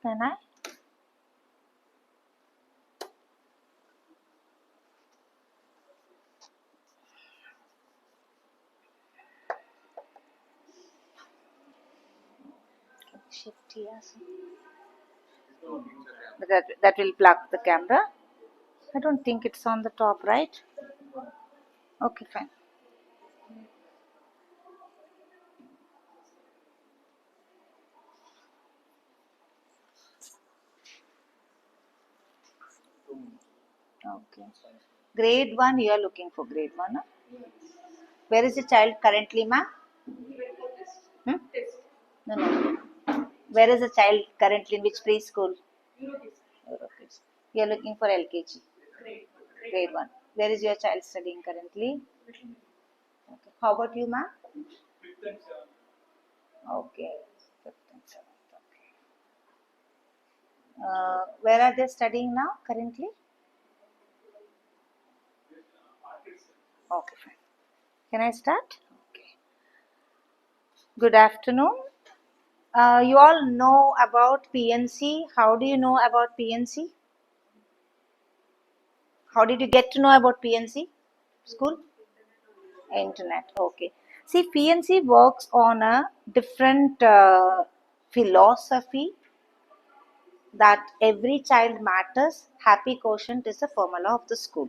Can I? Shift here. That will block the camera. I don't think it's on the top, right? Okay, fine. Okay. Grade 1, you are looking for grade 1. Huh? Where is the child currently, ma'am? Hmm? No, no. Where is the child currently? In which preschool? Eurokids. You are looking for LKG. Grade 1. Where is your child studying currently? Okay. How about you, ma'am? Okay. Fifth and seventh. Okay. Where are they studying now currently? Okay, fine. Can I start? Okay. Good afternoon. You all know about PNC. How do you know about PNC? How did you get to know about PNC? School? Internet. Okay. See, PNC works on a different philosophy that every child matters. Happy quotient is the formula of the school.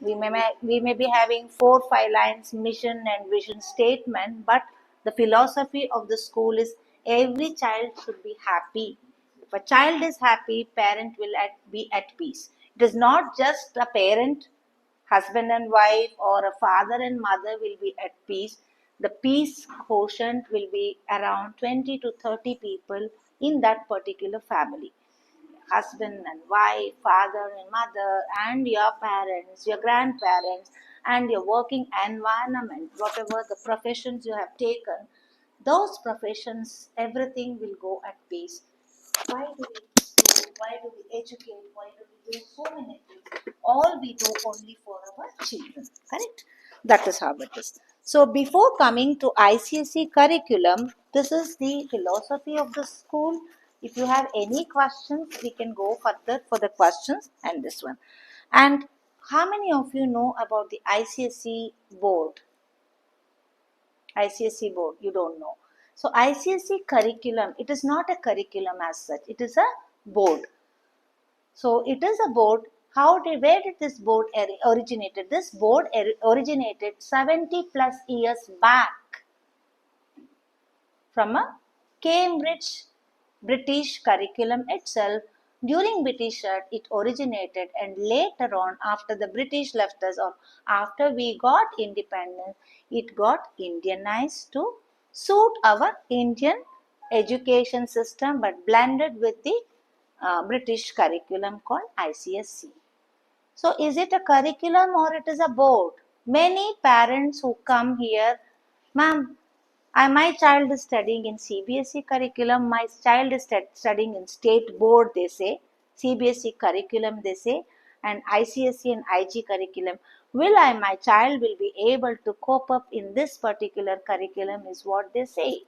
We may be having 4-5 lines mission and vision statement, but the philosophy of the school is every child should be happy. If a child is happy, parent will be at peace. It is not just a parent, husband and wife, or a father and mother will be at peace. The peace quotient will be around 20 to 30 people in that particular family. Husband and wife, father and mother, and your parents, your grandparents, and your working environment, whatever the professions you have taken, those professions, everything will go at peace. Why do we do? Why do we educate? Why do we do so many things? All we do only for our children, correct? That is how it is. So before coming to ICSE curriculum, this is the philosophy of the school. If you have any questions, we can go further for the questions and this one. And how many of you know about the ICSE board? ICSE board, you don't know. So ICSE curriculum, it is not a curriculum as such, it is a board. So it is a board. Where did this board originated? This board originated 70 plus years back from a Cambridge British curriculum itself. During British it originated, and later on, after the British left us, or after we got independence, it got Indianized to suit our Indian education system, but blended with the British curriculum called ICSE. So is it a curriculum or it is a board? Many parents who come here, ma'am, my child is studying in CBSE curriculum, my child is studying in state board, they say, CBSE curriculum, they say, and ICSE and IG curriculum. My child will be able to cope up in this particular curriculum is what they say.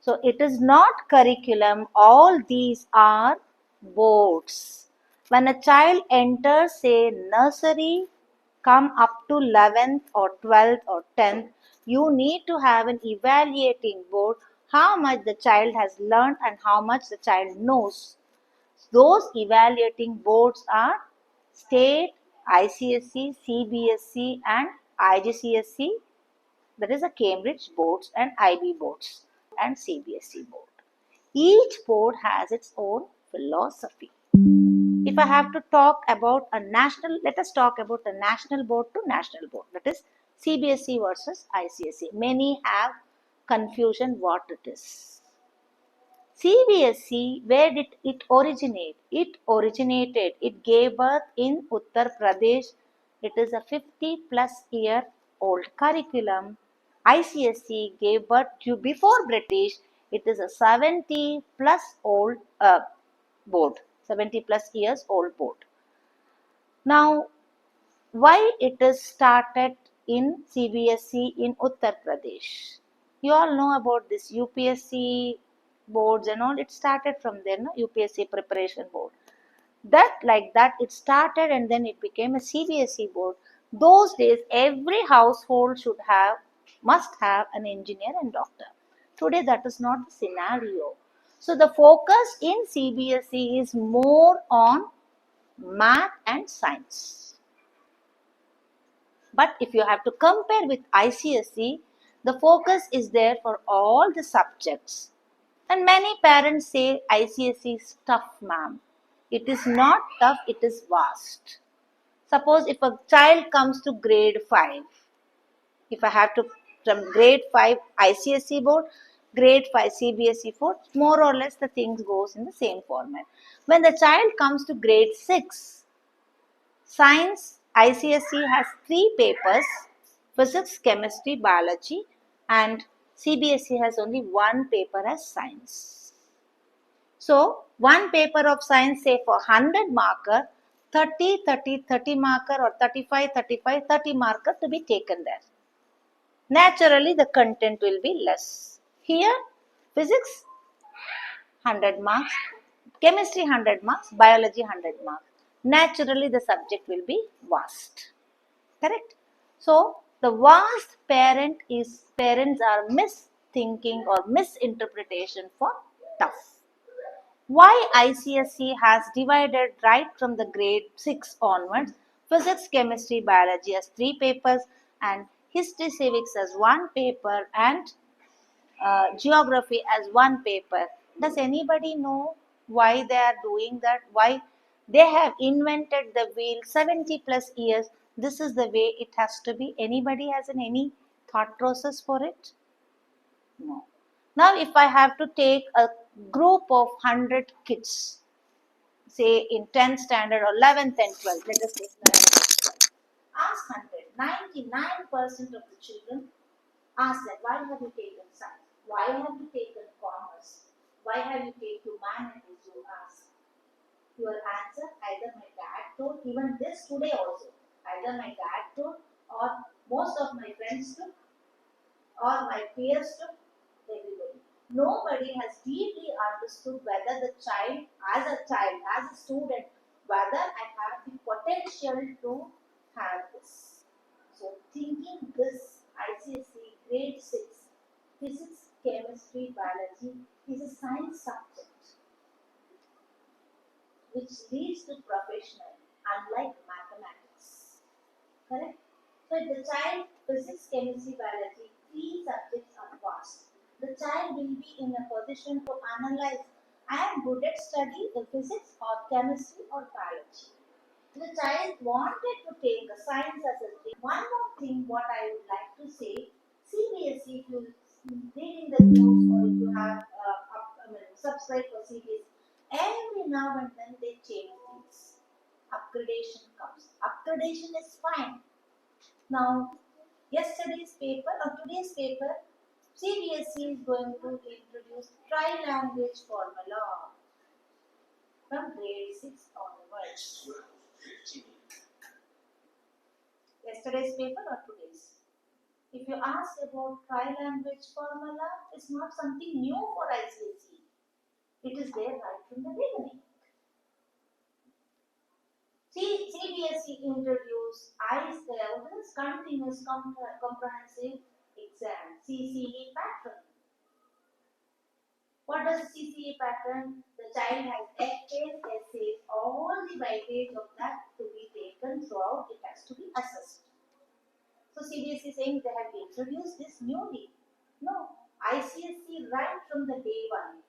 So it is not curriculum, all these are boards. When a child enters, say, nursery, come up to 11th or 12th or 10th, you need to have an evaluating board, how much the child has learned and how much the child knows. Those evaluating boards are state, ICSE, CBSE and IGCSE, that is a Cambridge boards and IB boards and CBSE board. Each board has its own philosophy. If I have to talk about a national, let us talk about a national board to national board, that is CBSE versus ICSE. Many have confusion what it is. CBSE, where did it originate? It gave birth in Uttar Pradesh. It is a 50 plus year old curriculum. ICSE gave birth to before British. It is a 70 plus old board, 70 plus years old board. Now, why it is started in CBSE in Uttar Pradesh? You all know about this UPSC boards and all, it started from there, no? UPSC preparation board. That like that it started and then it became a CBSE board. Those days every household must have an engineer and doctor. Today that is not the scenario. So the focus in CBSE is more on math and science. But if you have to compare with ICSE, the focus is there for all the subjects. And many parents say ICSE is tough, ma'am. It is not tough, it is vast. Suppose if a child comes to grade 5, if I have to from grade 5 ICSE board, grade 5 CBSE board, more or less the things goes in the same format. When the child comes to grade 6, science ICSE has 3 papers, physics, chemistry, biology, and CBSE has only 1 paper as science. So, one paper of science, say for 100 marker, 30, 30, 30 marker or 35, 35, 30 marker to be taken there. Naturally, the content will be less. Here, physics 100 marks, chemistry 100 marks, biology 100 marks. Naturally, the subject will be vast. Correct? So, the vast parents are misthinking or misinterpretation for tough. Why ICSE has divided right from the grade 6 onwards, physics, chemistry, biology as 3 papers and history, civics as 1 paper and geography as 1 paper. Does anybody know why they are doing that? Why they have invented the wheel 70 plus years? This is the way it has to be. Anybody has any thought process for it? No. Now, if I have to take a group of 100 kids, say in 10th standard or 11th and 12th, let us take 11th and 12th. Ask 100, 99% of the children, ask them, why have you taken science? Why have you taken commerce? Why have you taken humanities? You ask. Your answer, either my dad told, even this today also, either my dad told or most of my friends took or my peers took, everybody. Nobody has deeply understood whether the child, as a student, whether I have the potential to have this. So thinking this ICSE grade 6, physics, chemistry, biology is a science subject which leads to professional, unlike mathematics. Correct? So if the child physics, chemistry, biology, 3 subjects are vast. The child will be in a position to analyze, I am good at study the physics or chemistry or biology. The child wanted to take a science as a thing. One more thing what I would like to say, CBSE, if you read in the news or if you have subscribe for CBSE, every now and then they change things. Upgradation comes. Upgradation is fine. Now, yesterday's paper or today's paper, CBSE is going to introduce tri-language formula from grade 6 onwards. Yesterday's paper or today's? If you ask about tri-language formula, it's not something new for ICSE. It is there right from the beginning. CBSE introduced continuous comprehensive exam, CCE pattern. What does CCE pattern? The child has FAs, essays, all the weightage of that to be taken throughout, it has to be assessed. So CBSE is saying they have introduced this newly. No, ICSE right from the day one.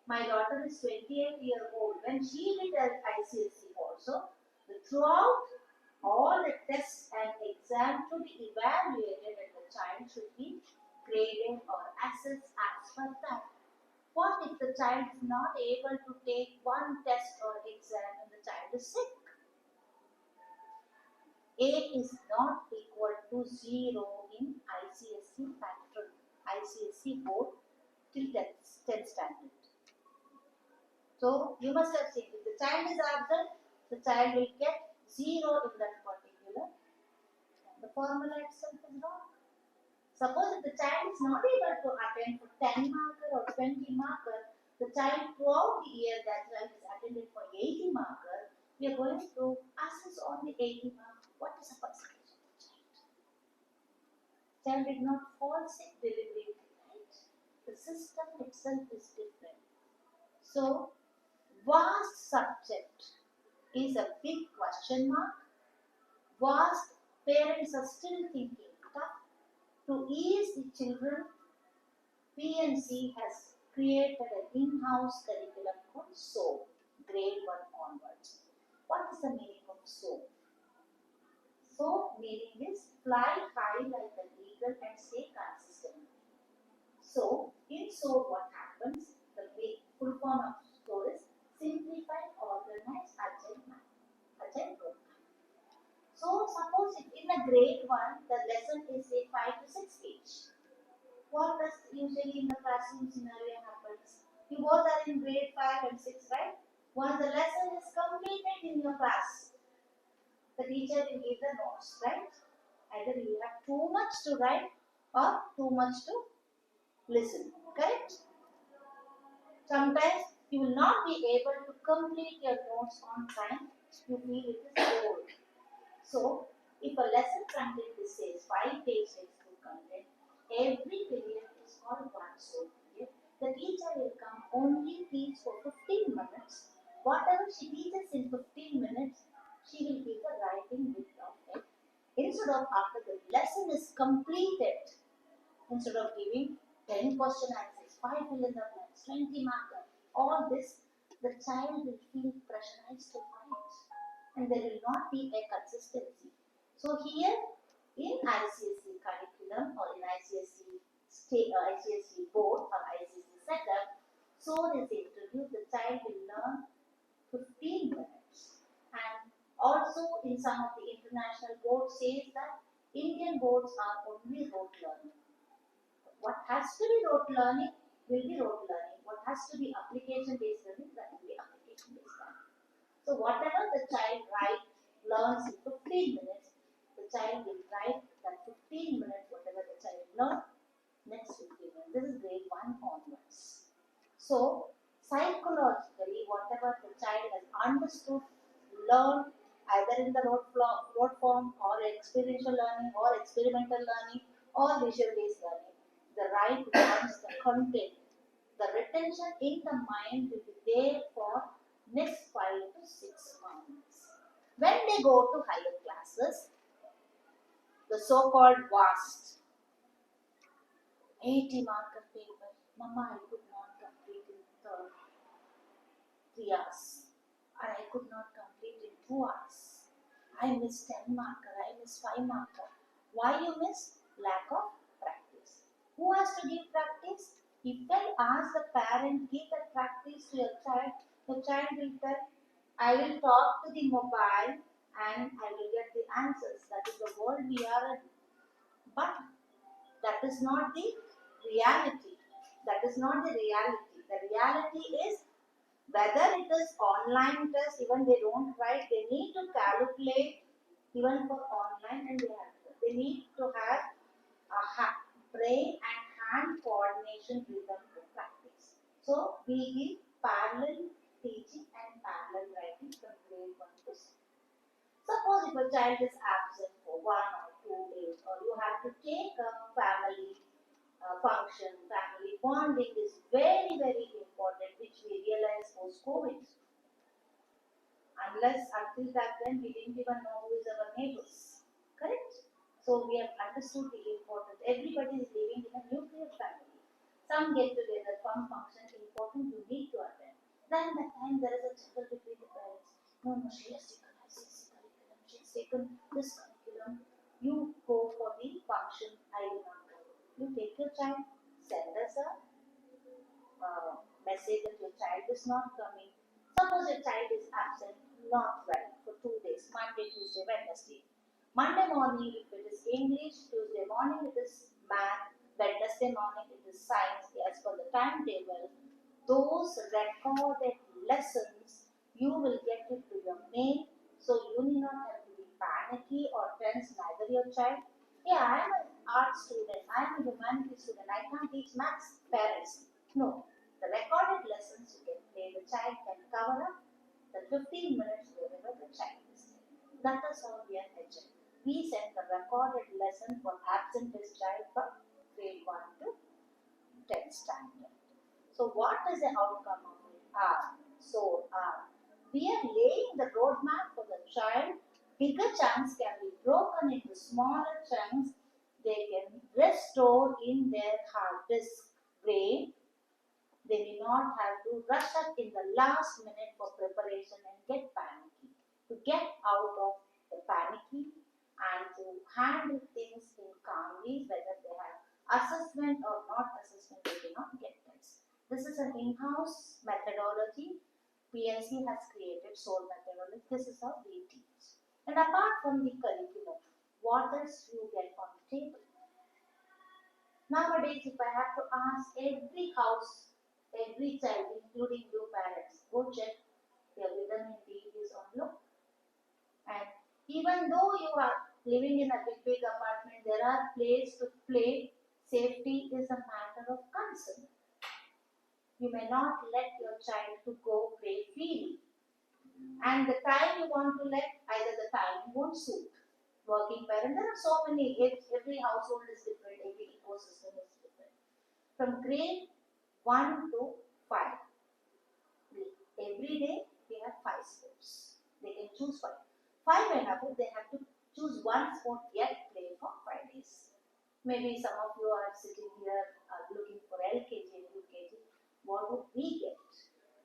My daughter is 28-year-old. When she did her ICSE also, throughout all the tests and exams to be evaluated and the child should be graded or assessed as per that. What if the child is not able to take one test or exam and the child is sick? A is not equal to 0 in ICSE pattern, ICSE board till 10th standard. So you must have seen if the child is absent, the child will get 0 in that particular. The formula itself is wrong. Suppose if the child is not able to attend for 10 marker or 20 marker, the child throughout the year that child is attended for 80 marker, we are going to assess on the 80 mark. What is the percentage of the child? Child did not fall sick deliberately, right? The system itself is different. So, vast subject is a big question mark. Vast, parents are still thinking tough. To ease the children, PNC has created an in-house curriculum called SOAP, grade 1 onwards. What is the meaning of SOAP? SOAP meaning is fly high like an eagle and stay consistent. So, in SOAP what happens? The big full form of SOAP is simplified, organized, agile program. So, suppose if in a grade 1, the lesson is say 5 to 6 page. What does usually in the classroom scenario happens? You both are in grade 5 and 6, right? Once the lesson is completed in your class, the teacher will give the notes, right? Either you have too much to write or too much to listen, correct? Sometimes you will not be able to complete your notes on time. You feel it is old. So, if a lesson content is says 5-page textbook content, every period is called one soap period. The teacher will come only teach for 15 minutes. Whatever she teaches in 15 minutes, she will give the writing bit of it. Instead of after the lesson is completed, instead of giving 10 question answers, 5 fill in the blanks, 20 marker, all this, the child will feel pressurized to write and there will not be a consistency. So here in ICSE curriculum or in ICSE state or ICSE board or ICSE setup, so is introduced, the child will learn 15 minutes. And also in some of the international boards says that Indian boards are only rote learning. What has to be rote learning will be rote learning. What has to be application based learning, that will be application based learning. So whatever the child learns in 15 minutes, the child will write that 15 minutes, whatever the child learned, next 15 minutes. This is grade 1 onwards. So psychologically, whatever the child has understood, learned, either in the rote form or experiential learning or experimental learning or visual based learning, the right ones, the content, the retention in the mind will be there for next 5 to 6 months. When they go to higher classes, the so-called vast 80 marker paper, Mama, I could not complete in 3 hours, or I could not complete in 2 hours. I missed 10 marker, I missed 5 marker. Why you miss? Lack of practice. Who has to give practice? If I ask the parent, give the practice to your child will tell, I will talk to the mobile and I will get the answers. That is the world we are in. But that is not the reality. That is not the reality. The reality is whether it is online test, even they don't write, they need to calculate even for online and they need to have a brain and hand coordination rhythm to practice. So we give parallel teaching and parallel writing from grade 1 to 6. Suppose if a child is absent for 1 or 2 days, or you have to take a family function, family bonding is very, very important, which we realize post-COVID. Until that then we didn't even know who is our neighbors. Correct? So we have understood the importance. Everybody is living in a nuclear family. Some get together, some function important you need to attend. Then the time there is a struggle between the parents. No, she has taken ICC curriculum, she has taken this curriculum. You go for the function, I will not go. You take your child, send us a message that your child is not coming. Suppose your child is absent, not well for 2 days, Monday, Tuesday, Wednesday. Monday morning, if it is English, Tuesday morning it is math, Wednesday morning it is science, as per the timetable. Those recorded lessons, you will get it to your mail, so you need not have to be panicky or tense, neither your child. Yeah, I am an art student. I am a humanities student. I can't teach maths parents. No. The recorded lessons you can play, the child can cover up the 15 minutes wherever the child is there. That is how we are measured. We send the recorded lesson for absentee child from grade 1 to 10th standard. So what is the outcome of it? We are laying the roadmap for the child. Bigger chunks can be broken into smaller chunks. They can restore in their hard disk brain. They may not have to rush up in the last minute for preparation and get panicky. To get out of the panicky and to handle things in calmly, whether they have assessment or not assessment, they cannot get this. This is an in-house methodology. PNC has created soul methodology. This is how we teach. And apart from the curriculum, what else you get on the table? Nowadays, if I have to ask every house, every child, including you parents, go check their vitamin D is on low. And even though you are living in a big apartment, there are places to play. Safety is a matter of concern. You may not let your child to go play freely. And the time you want to let, either the time won't suit. Working parent, there are so many, every household is different, every ecosystem is different. From grade 1 to 5. Every day they have 5 sports. They can choose 5. 5 and above, they have to choose one sport yet play for 5 days. Maybe some of you are sitting here looking for LKG and UKG. What would we get?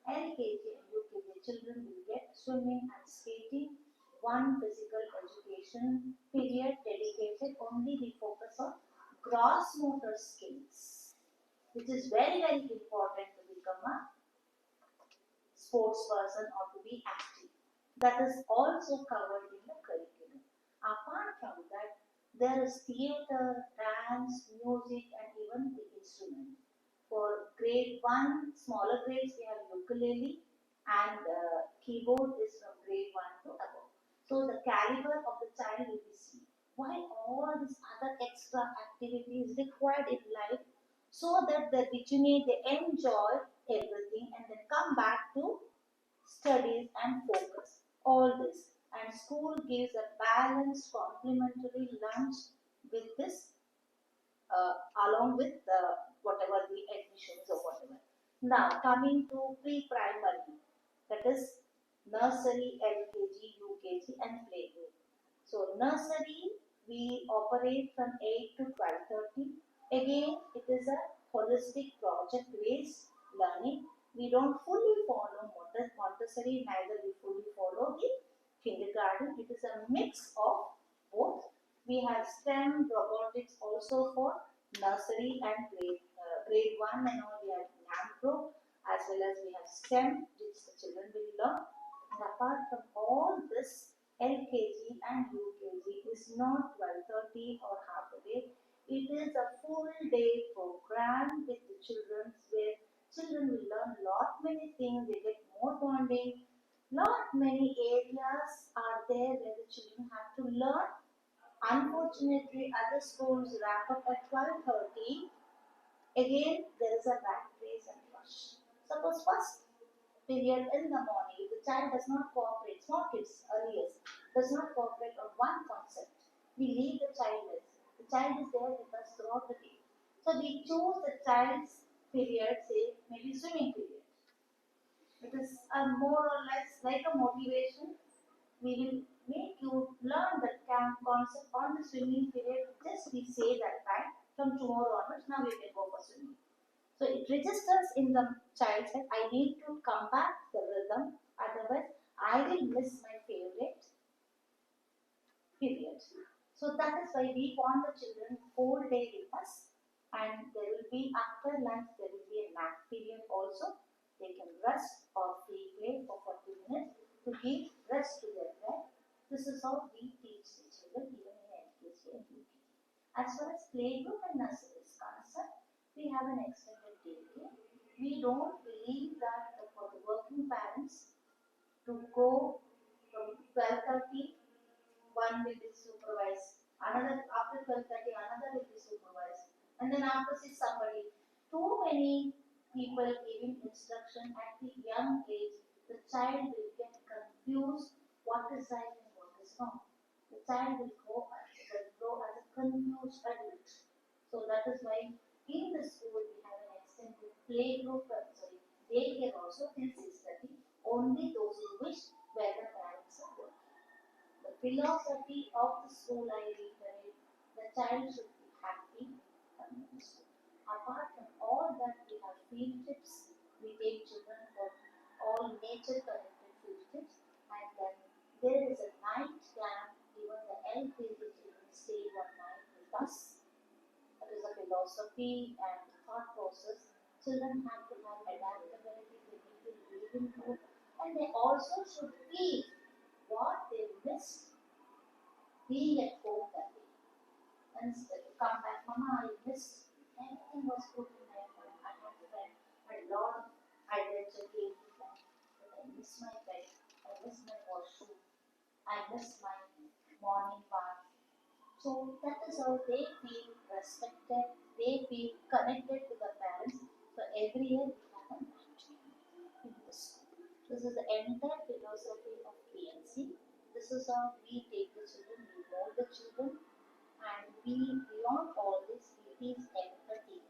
LKG and UKG children will get swimming and skating, one physical education period dedicated only we focus on gross motor skills, which is very, very important to become a sports person or to be active. That is also covered in the curriculum. Apart from that, there is theatre, dance, music, and even the instrument. For grade 1, smaller grades, we have ukulele and keyboard is from grade 1 to above. So the caliber of the child will be seen. Why all these other extra activities required in life so that they rejuvenate, they enjoy everything and then come back to studies and focus. All this. And school gives a balanced complementary lunch with this along with whatever the admissions or whatever. Now coming to pre-primary, that is nursery, LKG, UKG and playgroup. So nursery we operate from 8 to 12:30. Again, it is a holistic project based learning. We don't fully follow Montessori, neither we fully follow the kindergarten. It is a mix of both. We have STEM robotics also for nursery and grade 1 and all. We have NAMPRO as well as we have STEM which the children will learn. And apart from all this, LKG and UKG is not 12:30 or half a day. It is a full day program with the children where children will learn lot many things. They get more bonding. Lot many areas are there where the children have to learn. Unfortunately, other schools wrap up at 12:30. Again, there is a rat race and rush. Suppose first period in the morning, if the child does not cooperate, small kids, earliest, does not cooperate on one concept, we leave the child with. The child is there with us throughout the day. So we choose the child's period, say maybe swimming period. It is a more or less like a motivation. We will make you learn the camp concept on the swimming period. Just we say that time from tomorrow onwards. Now we can go for swimming. So it registers in the child's head. I need to come back the rhythm. Otherwise, I will miss my favorite period. So that is why we want the children whole day with us. And there will be after lunch, there will be a nap period also. They can rest or free play for 40 minutes to give rest to their brain. This is how we teach the children even in LKG and UKG. As far as playgroup and nursery is concerned, we have an extended daycare. We don't believe that for the working parents to go from 12:30, one will be supervised Another after 12:30, another will be supervised, and then after 6 somebody. Too many people giving instruction at the young age, the child will get confused what is right and what is wrong. The child will grow as a confused adult. So that is why in the school we have an extended playgroup, sorry, daycare also till 6:30. Only those who wish where the parents are working. The philosophy of the school, I reiterate, the child should be happy coming to school. Apart from all that, we have field trips. We take children for all nature-connected field trips, and then there is a night camp. Even the LKG children stay one night with us. That is a philosophy and thought process. Children have to have adaptability. They need to live in group, and they also should feel what they missed being at home that day. And come back, Mama, I missed everything was good in my home. I had friend, a lot of adventure games with them. But I miss my bed, I miss my washroom, I miss my morning bath. So that is how they feel respected, they feel connected to the parents. So every year we have a night in the school. This is the entire philosophy of PNC. This is how we take the children, we mold the children, and we, beyond all this, it is empathy.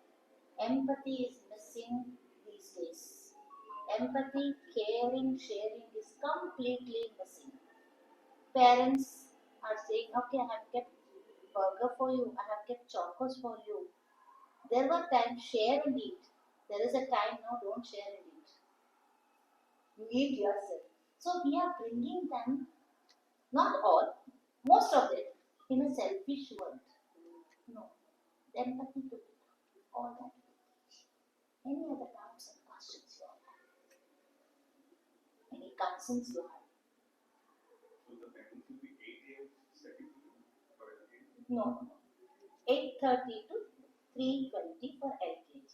Empathy is missing these days. Empathy, caring, sharing is completely missing. Parents are saying, okay, I have kept burger for you, I have kept chocos for you. There were times share and eat. There is a time now, don't share and eat. You eat yourself. So we are bringing them, not all, most of it, in a selfish world. No, empathy to it. All that. Any other doubts and questions you have? Any concerns you have? So the timing will be 8 a.m. second for LKG? No. 8:30 to 3:20 for LKG.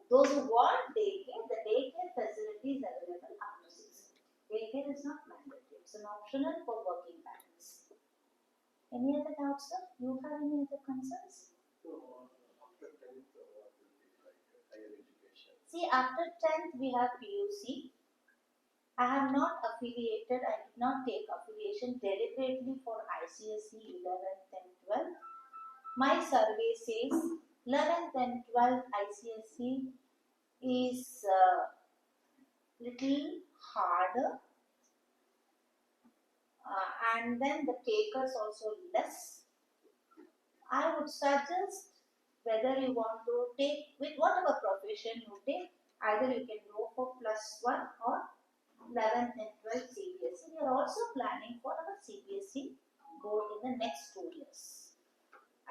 Those who want daycare, the daycare facility is available up to 6. Daycare is not mandatory. It's an optional for working parents. Any other doubts, sir? You have any other concerns? So after 10th, what will be like higher education? See, after 10th we have PUC. I have not affiliated, I did not take affiliation deliberately for ICSE 11th and 12th. My survey says 11th and 12th ICSE is little harder, and then the takers also less. I would suggest whether you want to take with whatever profession you take, either you can go for +1 or 11th and 12th CBSE. We are also planning for our CBSE board in the next 2 years.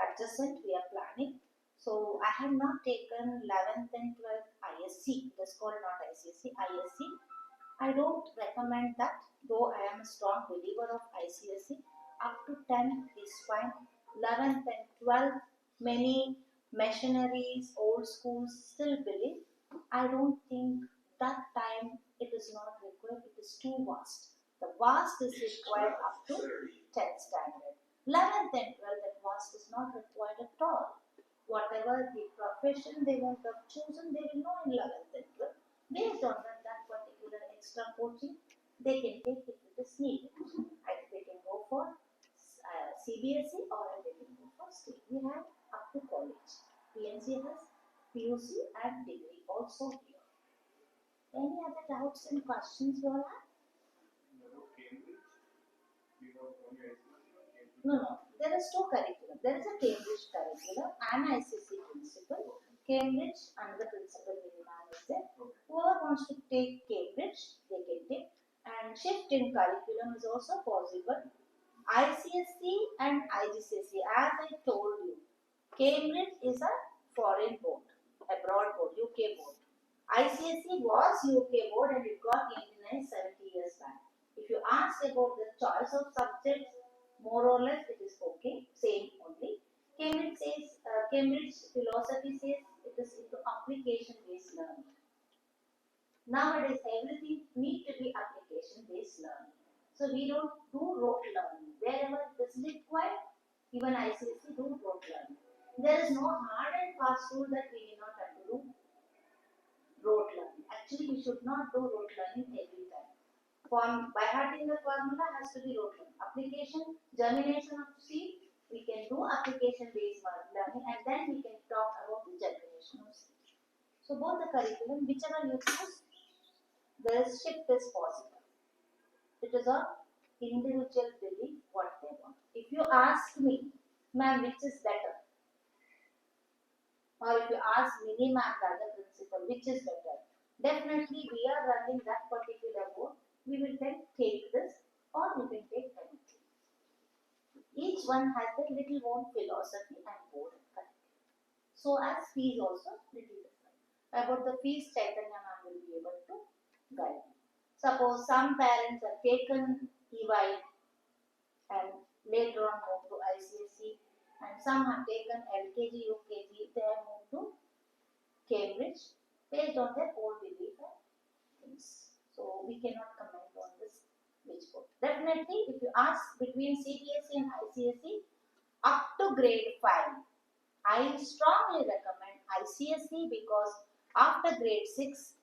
Adjacent, we are planning. So I have not taken 11th and 12th ISC. It is called not ICSE, ISC. I don't recommend that, though I am a strong believer of ICSE. Up to 10th is fine. 11th and 12th, many missionaries, old schools still believe. I don't think that time it is not required, it is too vast. The vast is required up to 10th standard. 11th and 12th, that vast is not required at all. Whatever the profession they want to have chosen, they will know in 11th and 12th. Based on that particular extra coaching, they can take if it is needed. Either they can go for CBSE or they can go for state. We have up to college. PNC has PUC and degree also here. Any other doubts and questions you all have? About Cambridge, we have only ICSE or Cambridge? No. There is two curriculum. There is a Cambridge curriculum and ICC principle. Cambridge, another principle will manage there. Whoever wants to take Cambridge, they can take. And shift in curriculum is also possible. ICSE and IGCSE, as I told you, Cambridge is a foreign board, abroad board, UK board. ICSE was UK board and it got Indianized 70 years back. If you ask about the choice of subjects, more or less it is okay, same only. Cambridge philosophy says it is into application based learning. Nowadays everything need to be application based learning. So we don't do rote learning. Wherever it is required, Even ICSE do rote learning. There is no hard and fast rule that we will not have to do rote learning. Actually, we should not do rote learning every time. By hearting the formula has to be rote learning. Application, germination of seed, we can do application based learning, and then we can talk about the germination of seed. So both the curriculum, whichever you choose, the shift is possible. It is a individual belief what they want. If you ask me, ma'am, which is better? Or if you ask Mini ma'am, the other principal, which is better? Definitely we are running that particular board. We will then take this or we can take anything. Each one has their little own philosophy and board and curriculum. So as fees also little different. About the fees, Chaitanya ma'am will be able to guide you. Suppose some parents have taken EY and later on moved to ICSE, and some have taken LKG, UKG, they have moved to Cambridge based on their own belief and things. So we cannot comment on this which book. Definitely, if you ask between CBSE and ICSE up to grade 5, I strongly recommend ICSE because after grade 6,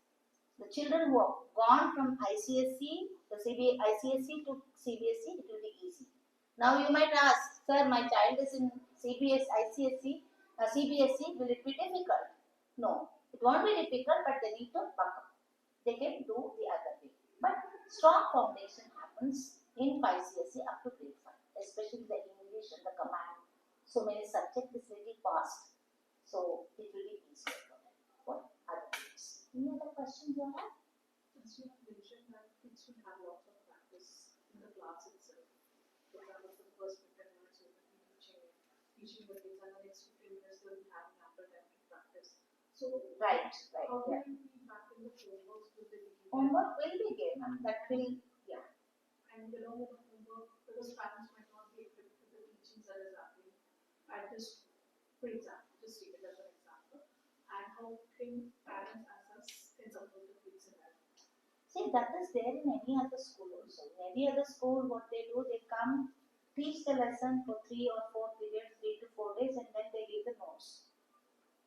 the children who have gone from ICSE, ICSE to CBSE, it will be easy. Now you might ask, sir, my child is in ICSE, CBSE, will it be difficult? No, it won't be difficult, but they need to buck up. They can do the other way. But strong foundation happens in ICSE up to grade 5, especially the English and the command. So many subjects is really fast, so it will be easier for them. What other things? Any other questions you have? As you have mentioned that kids should have lots of practice in the class itself. For example, for the first 15 minutes, you will be teaching the kids, and the next 15 minutes they will be having ample time to practice. So, Right. how will you be back in the homeworks with the beginning? Homework will be given. That will, yeah. And along with the homework, because parents might not be equipped with the teachings that is happening at this, for example, just take it as an example. And how can parents as us can support the kids in that? See, that is there in any other school also. In any other school, what they do, they come, teach the lesson for 3 or 4 periods, 3 to 4 days, and then they give the notes.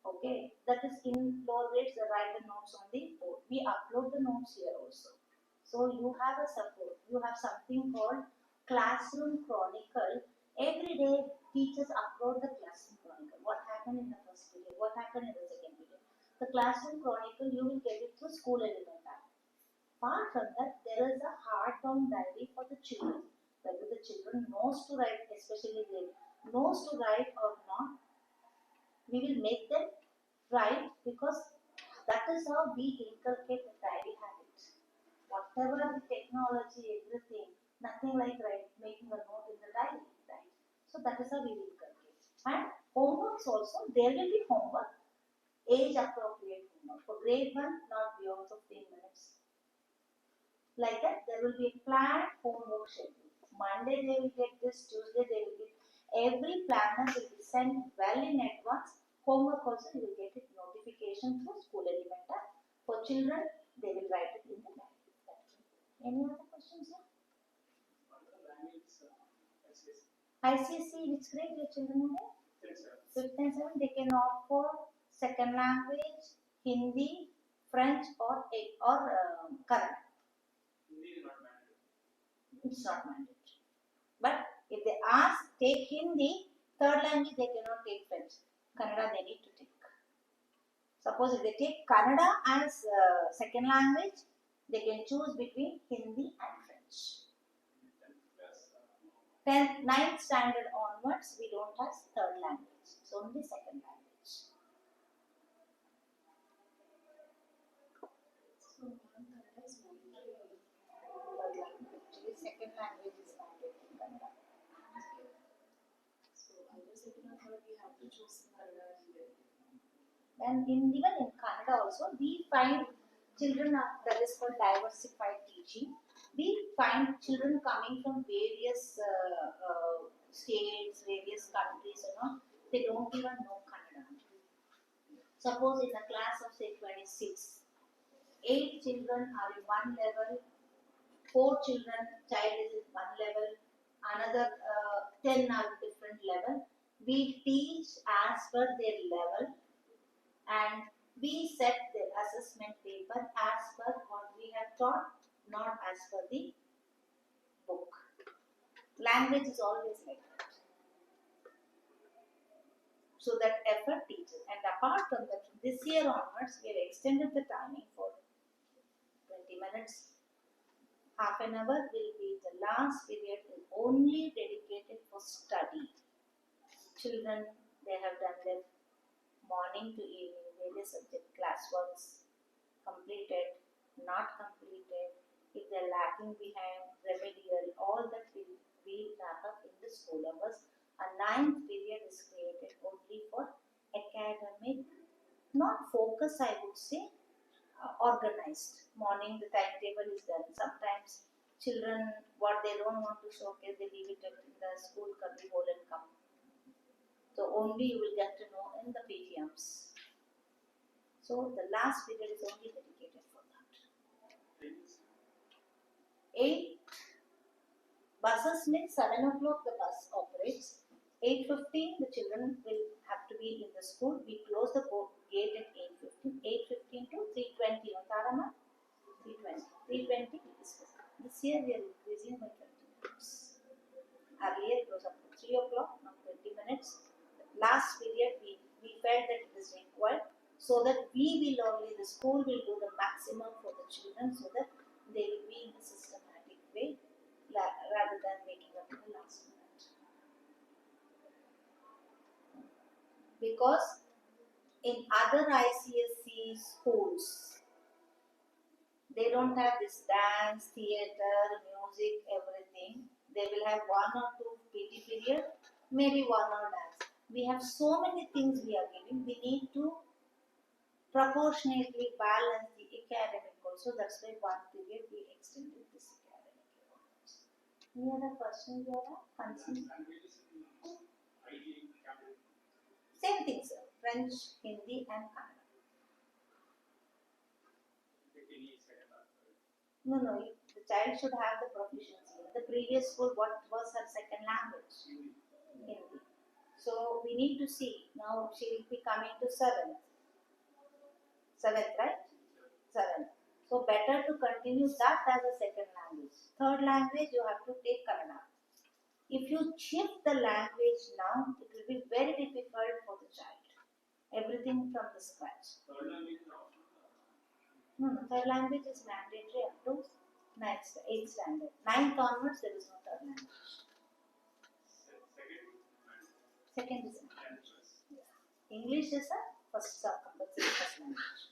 Okay, that is in lower grades, they write the notes on the board. We upload the notes here also. So you have a support. You have something called Classroom Chronicle. Every day, teachers upload the Classroom Chronicle. What happened in the first period? What happened in the second period? The Classroom Chronicle, you will get it through school elementary. Apart from that, there is a hardbound diary for the children. Whether the children knows to write, especially they knows to write or not, we will make them write because that is how we inculcate the diary habit. Whatever the technology, everything, nothing like making a note in the diary, right? So that is how we will inculcate. And homeworks also, there will be homework, age appropriate homework. For grade 1, not beyond 15 minutes. Like that, there will be a planned homework schedule. Monday they will get this, Tuesday they will get. Every planner will be sent well in advance. Homework also you will get it notification through school elementar. For children, they will write it in the diary. Any other questions here? ICSE, which grade your children are there? 5th and 7th. They can opt for second language, Hindi, French, or Kannada. It's not mandatory. But if they ask, take Hindi, third language they cannot take French. Kannada they need to take. Suppose if they take Kannada as second language, they can choose between Hindi and French. 10th, 9th standard onwards, we don't have third language. It's only second language. So, Kannada is mandatory. Actually, second language is mandatory Kannada. So, either second or third, we have to choose Kannada. And even in Kannada also, we find children that is called diversified teaching. We find children coming from various states, various countries, they don't even know Kannada. Suppose in a class of say 26, 8 children are in one level, 4 child is in one level, another 10 are in different different level. We teach as per their level, and we set the assessment paper as per what we have taught, not as per the book. Language is always like that. So that effort teaches. And apart from that, from this year onwards, we have extended the timing for 20 minutes. Half an hour will be the last period, is only dedicated for study. Children, they have done their morning to evening various subject classworks, completed, not completed. If they are lacking behind, remedial, all that will be wrap up in the school hours. A ninth period is created only for academic, not focus, I would say, organized. Morning, the timetable is done. Sometimes children, what they don't want to showcase, they leave it in the school cubby hole and come. So only you will get to know in the PTMs. So the last period is only dedicated for that. 8 buses means 7 o'clock the bus operates. 8:15 the children will have to be in the school. We close the gate at 8:15. 8:15 to 3:20. Tarama? 3:20. 3:20 we discuss. This year we are increasing by 20 minutes. Earlier it was up to 3 o'clock, now 20 minutes. The last period we felt that it is required, so that the school will do the maximum for the children, so that they will be in a systematic way rather than making up in the last minute. Because in other ICSE schools, they don't have this dance, theatre, music, everything. They will have 1 or 2 PT period, maybe 1 hour dance. We have so many things we are giving. We need to proportionately balance the academic also. That's why 1 period we extended this academic year. Any other questions you have? Concerns? Same thing, sir. French, Hindi, and Kannada. No. The child should have the proficiency. In the previous school, what was her second language? Hindi. So we need to see. Now she will be coming to 7th. 7th, right? 7th. So better to continue that as a second language. Third language, you have to take Kannada. If you shift the language now, it will be very difficult for the child. Everything from the scratch. No. Third language is mandatory up to 8th standard. 9th onwards, there is no third language. Second is English is a first compulsory first language.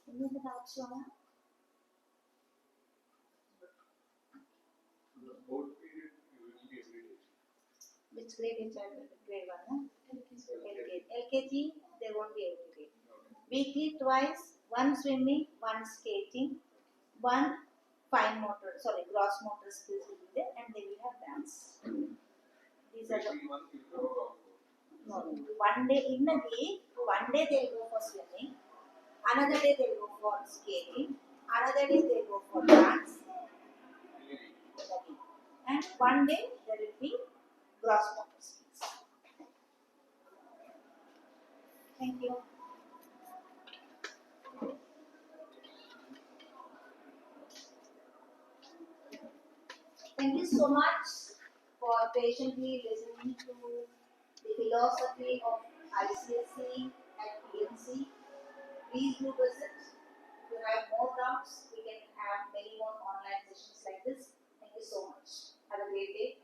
Any other doubts you have? Which grade is child? Grade 1, LKG, there won't be every day. Weekly twice, 1 swimming, 1 skating, 1 gross motor skills will be there, and they will have dance. These are the no. 1 day in a week, 1 day they will go for swimming, another day they will go for skating, another day they will go for dance, and 1 day there will be gross motor skills. Thank you. Thank you so much for patiently listening to the philosophy of ICSE at PNC. Please do visit. If you have more doubts, we can have many more online sessions like this. Thank you so much. Have a great day.